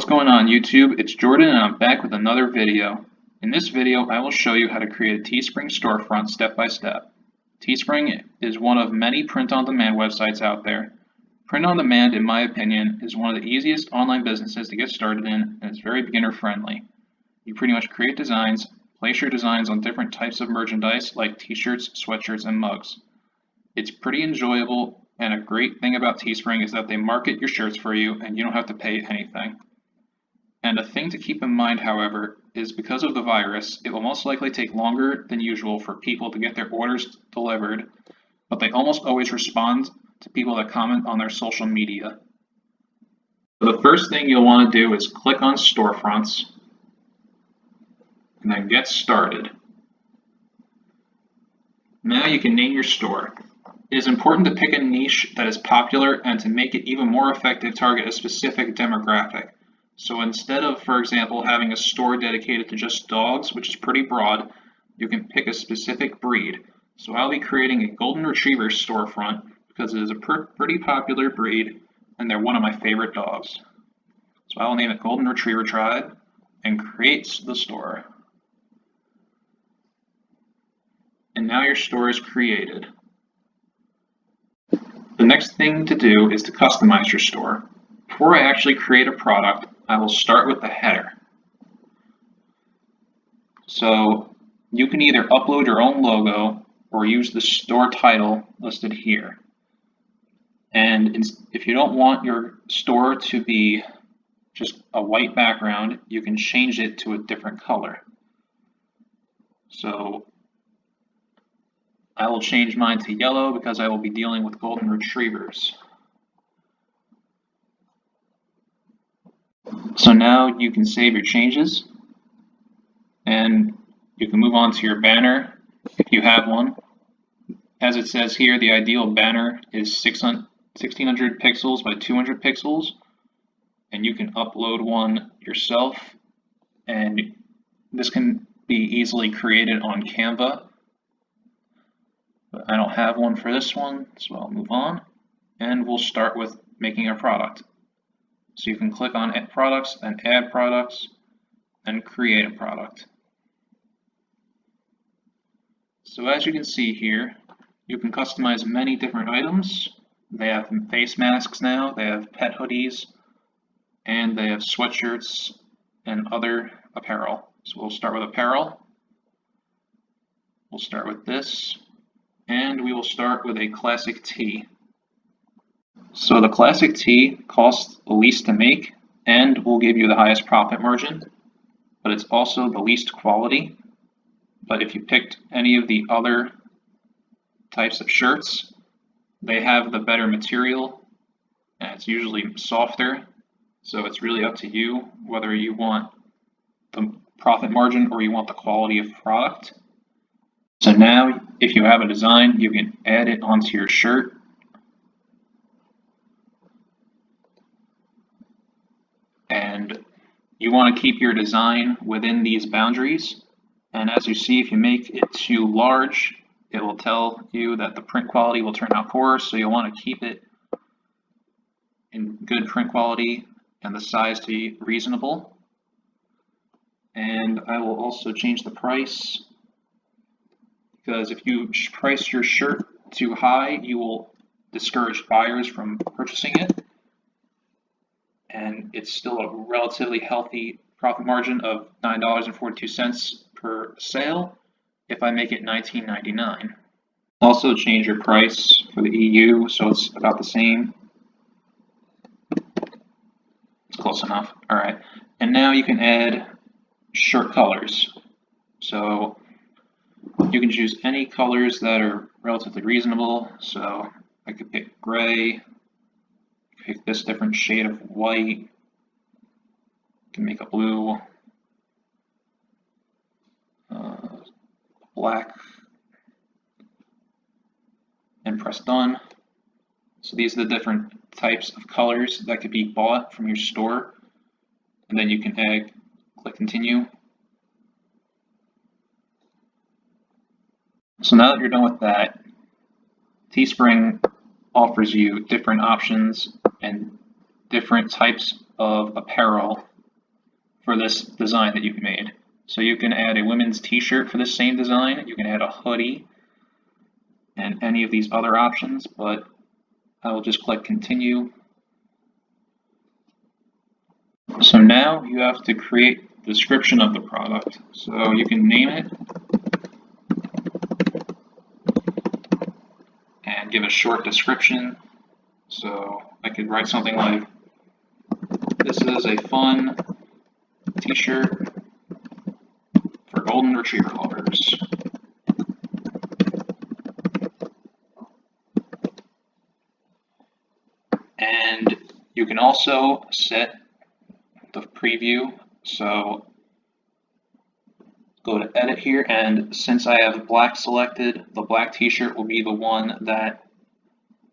going on YouTube? It's Jordan and I'm back with another video. In this video, I will show you how to create a Teespring storefront step by step. Teespring is one of many print-on-demand websites out there. Print-on-demand, in my opinion, is one of the easiest online businesses to get started in, and it's very beginner-friendly. You pretty much create designs, place your designs on different types of merchandise like t-shirts, sweatshirts, and mugs. It's pretty enjoyable, and a great thing about Teespring is that they market your shirts for you and you don't have to pay anything. And a thing to keep in mind, however, is because of the virus, it will most likely take longer than usual for people to get their orders delivered, but they almost always respond to people that comment on their social media. So the first thing you'll want to do is click on Storefronts and then Get Started. Now you can name your store. It is important to pick a niche that is popular and to make it even more effective, target a specific demographic. So instead of, for example, having a store dedicated to just dogs, which is pretty broad, you can pick a specific breed. So I'll be creating a Golden Retriever storefront because it is a pretty popular breed and they're one of my favorite dogs. So I will name it Golden Retriever Tribe and create the store. And now your store is created. The next thing to do is to customize your store. Before I actually create a product, I will start with the header. So you can either upload your own logo or use the store title listed here. And if you don't want your store to be just a white background, you can change it to a different color. So I will change mine to yellow because I will be dealing with Golden Retrievers. So now you can save your changes and you can move on to your banner if you have one. As it says here, the ideal banner is 1600 pixels by 200 pixels, and you can upload one yourself, and this can be easily created on Canva. But I don't have one for this one, so I'll move on, and we'll start with making a product. So you can click on Add Products, then Add Products, and Create a Product. So as you can see here, you can customize many different items. They have face masks now, they have pet hoodies, and they have sweatshirts and other apparel. So we'll start with apparel. We'll start with this. And we will start with a classic tee. So the classic tee costs the least to make and will give you the highest profit margin, but it's also the least quality. But if you picked any of the other types of shirts, they have the better material and it's usually softer. So it's really up to you whether you want the profit margin or you want the quality of product. So now, if you have a design, you can add it onto your shirt. And you want to keep your design within these boundaries. And as you see, if you make it too large, it will tell you that the print quality will turn out poor. So you'll want to keep it in good print quality and the size to be reasonable. And I will also change the price, because if you price your shirt too high, you will discourage buyers from purchasing it. And it's still a relatively healthy profit margin of $9.42 per sale if I make it $19.99. Also change your price for the EU so it's about the same. It's close enough. All right. And now you can add shirt colors. So you can choose any colors that are relatively reasonable. So I could pick gray, pick this different shade of white, can make a blue, black, and press done. So these are the different types of colors that could be bought from your store. And then you can click continue. So now that you're done with that, Teespring offers you different options and different types of apparel for this design that you've made. So you can add a women's t-shirt for the same design, you can add a hoodie, and any of these other options, but I will just click continue. So now you have to create the description of the product. So you can name it and give a short description. So I could write something like, this is a fun t-shirt for golden retriever lovers. And you can also set the preview. So go to edit here, and since I have black selected, the black t-shirt will be the one that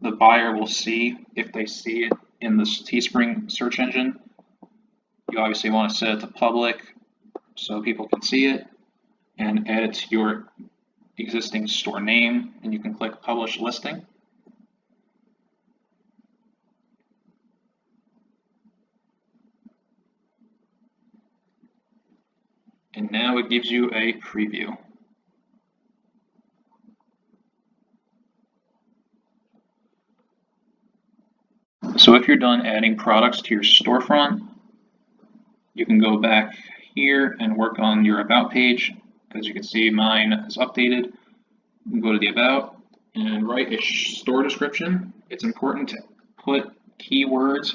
the buyer will see if they see it in the Teespring search engine. You obviously want to set it to public so people can see it, and add it to your existing store name, and you can click publish listing. And now it gives you a preview. So if you're done adding products to your storefront, you can go back here and work on your about page. As you can see, mine is updated. You can go to the about and write a store description. It's important to put keywords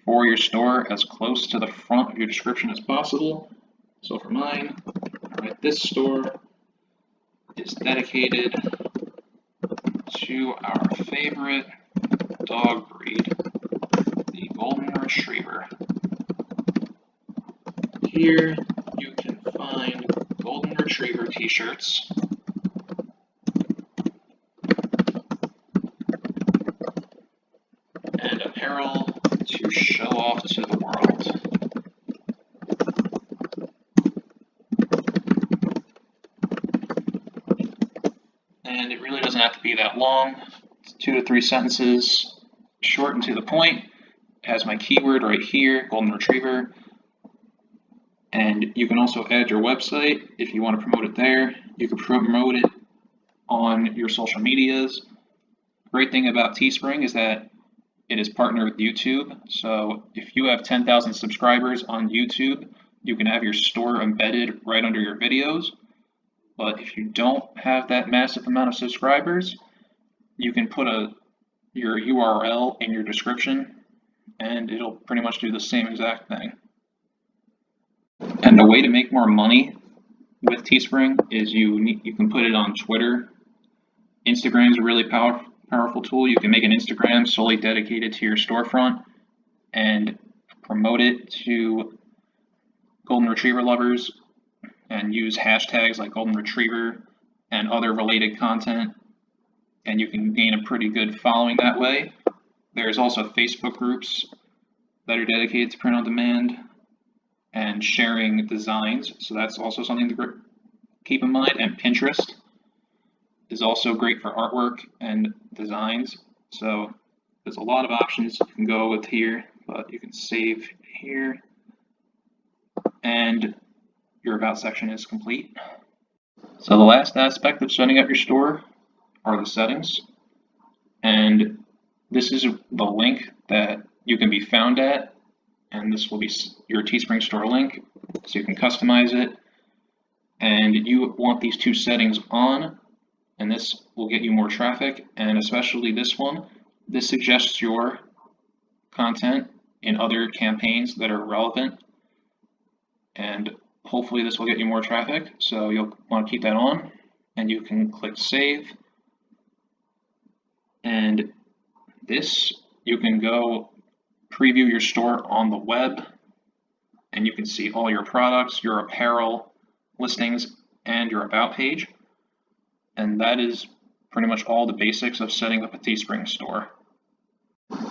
for your store as close to the front of your description as possible. So for mine, write, this store is dedicated to our favorite dog breed, the golden retriever. Here you can find golden retriever t-shirts and apparel to show off to the world. And it really doesn't have to be that long. It's 2 to 3 sentences, short and to the point. It has my keyword right here, golden retriever. And you can also add your website if you want to promote it there. You can promote it on your social medias. Great thing about Teespring is that it is partnered with YouTube. So if you have 10,000 subscribers on YouTube, you can have your store embedded right under your videos. But if you don't have that massive amount of subscribers, you can put your URL in your description, and it'll pretty much do the same exact thing. And the way to make more money with Teespring is you can put it on Twitter. Instagram is a really powerful tool. You can make an Instagram solely dedicated to your storefront and promote it to golden retriever lovers and use hashtags like golden retriever and other related content, and you can gain a pretty good following that way. There's also Facebook groups that are dedicated to print on demand and sharing designs, so that's also something to keep in mind. And Pinterest is also great for artwork and designs, so there's a lot of options you can go with here, but you can save here, and your about section is complete. So the last aspect of setting up your store are the settings, and this is the link that you can be found at, and this will be your Teespring store link, so you can customize it. And you want these two settings on, and this will get you more traffic, and especially this one. This suggests your content in other campaigns that are relevant, and hopefully this will get you more traffic, so you'll want to keep that on, and you can click save. And this, you can go preview your store on the web, and you can see all your products, your apparel listings, and your about page. And that is pretty much all the basics of setting up a Teespring store.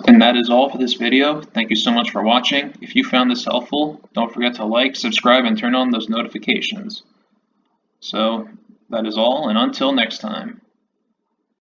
And that is all for this video. Thank you so much for watching. If you found this helpful, don't forget to like, subscribe, and turn on those notifications. So that is all, and until next time.